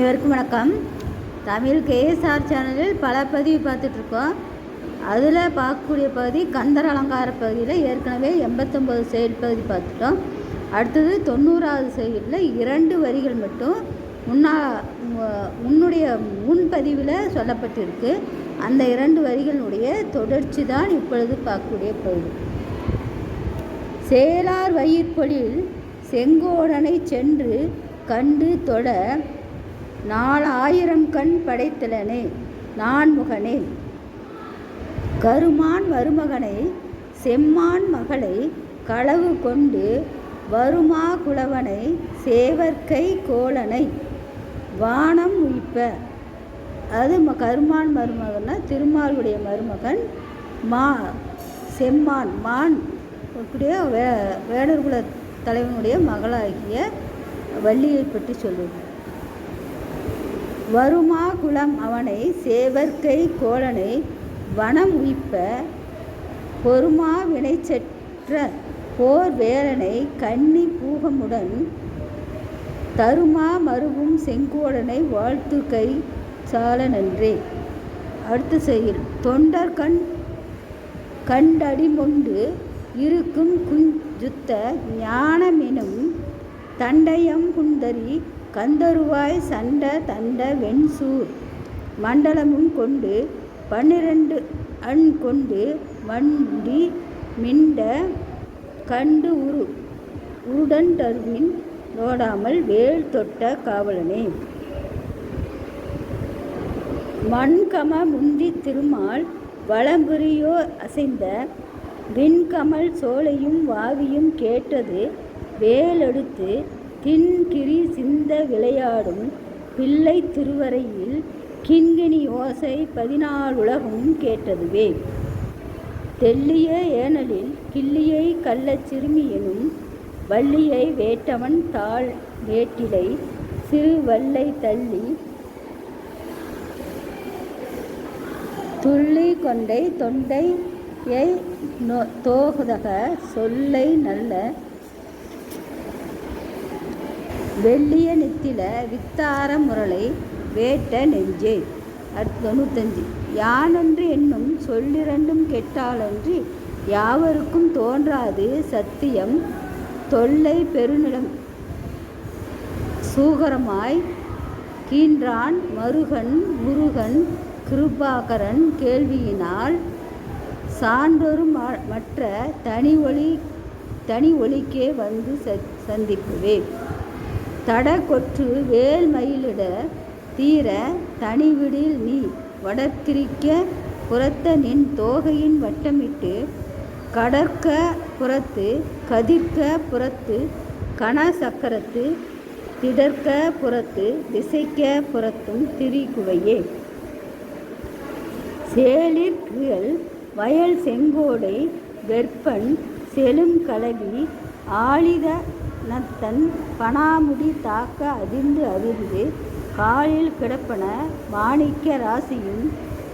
அனைவருக்கும் வணக்கம். தமிழ் கேஎஸ்ஆர் சேனலில் பல பதிவு பார்த்துட்ருக்கோம். அதில் பார்க்கக்கூடிய பகுதி கந்தர் அலங்கார பகுதியில் ஏற்கனவே 89 செயல் பகுதி பார்த்துட்டோம். அடுத்தது 90வது செயலில் 2 வரிகள் மட்டும் முன்னுடைய முன்பதிவில் சொல்லப்பட்டிருக்கு. அந்த 2 வரிகளுடைய தொடர்ச்சி தான் இப்பொழுது பார்க்கக்கூடிய பகுதி. சேலார் வயிற்பொழில் செங்கோடனை சென்று கண்டு தொட 4000 கண் படைத்தலனே நான்முகனே, கருமான் மருமகனை செம்மான் மகளை களவு கொண்டு வருமா குலவனை சேவற்கை கோலனை வானம் உயிப்ப. அது கருமான் மருமகன்னா திருமாலுடைய மருமகன் செம்மான் மான் கூடிய வேடர்குல தலைவனுடைய மகளாகிய வள்ளியை பற்றி சொல்லுது. வருமா குலம் அவனை சேவற்கை கோலனை வனம் உயிப்ப, பொறுமா வினைச்செற்ற போர் வேலனை கன்னி பூகமுடன் தருமா மருவும் செங்கோடனை வாழ்த்து கை சால நன்றே. அடுத்து செயல் தொண்டர் கண்டடிமொண்டு இருக்கும் குஞ்சுத்த ஞானமெனும் தண்டயம் குந்தரி கந்தருவாய் சண்ட தண்ட வெண்சூர் மண்டலமும் கொண்டு 12 அண் கொண்டு வண்டி மிண்ட கண்டு உருடன் தருவின் நோடாமல் வேல் தொட்ட காவலனே. மண்கம முந்தி திருமால் வளம்புரியோ அசைந்த விண்கமல் சோலையும் வாவியும் கேட்டது வேலெடுத்து தின்கிரி சிந்த விளையாடும் பிள்ளை திருவரையில் கிண்கிணி ஓசை 14 உலகமும் கேட்டதுவே. தெல்லிய ஏனலில் கிள்ளியை கள்ளச் சிறுமி எனும் வள்ளியை வேட்டவன் தாழ் வேட்டிலை சிறு வல்லை தள்ளி துள்ளி கொண்டை தொண்டையை தோகுதக சொல்லை நல்ல வெள்ளிய நித்தில வித்தார முரளை வேட்ட நெஞ்சே. 95 யானன்று என்னும் சொல்லிரண்டும் கெட்டாலன்றி யாவருக்கும் தோன்றாது சத்தியம் தொல்லை பெருநிலம் சூகரமாய் கீன்றான் மருகன் முருகன் கிருபாகரன் கேள்வியினால் சான்றொரு மற்ற தனி ஒளிக்கே வந்து சந்திப்புவே. தட கொற்று வேல் மயிலிட தீர தனிவிடில் நீ வடக்கிரிக்க புறத்த நின் தோகையின் வட்டமிட்டு கடற்க புறத்து கதிர்க்க புறத்து கன சக்கரத்து திடற்க புறத்து திசைக்க புறத்தும் திரிகுவையே. சேலிற்கியல் வயல் செங்கோடை வெற்பன் செலும் கலவி ஆளித நத்தன் பனாமுடி தாக்க அதிர்ந்து காலில் கிடப்பன மாணிக்க ராசியும்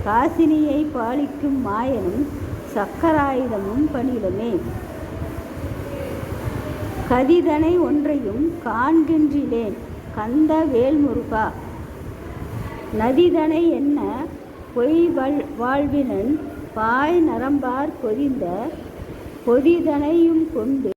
காசினியை பாலிக்கும் மாயனும் சக்கராயுதமும் பணியிலுமே. கதிதனை ஒன்றையும் காண்கின்றிலேன் கந்த வேல்முருகா, நதிதனை என்ன பொய் வாழ்வினன் பாய் நரம்பார் பொதிந்த பொதிதனையும் கொண்டு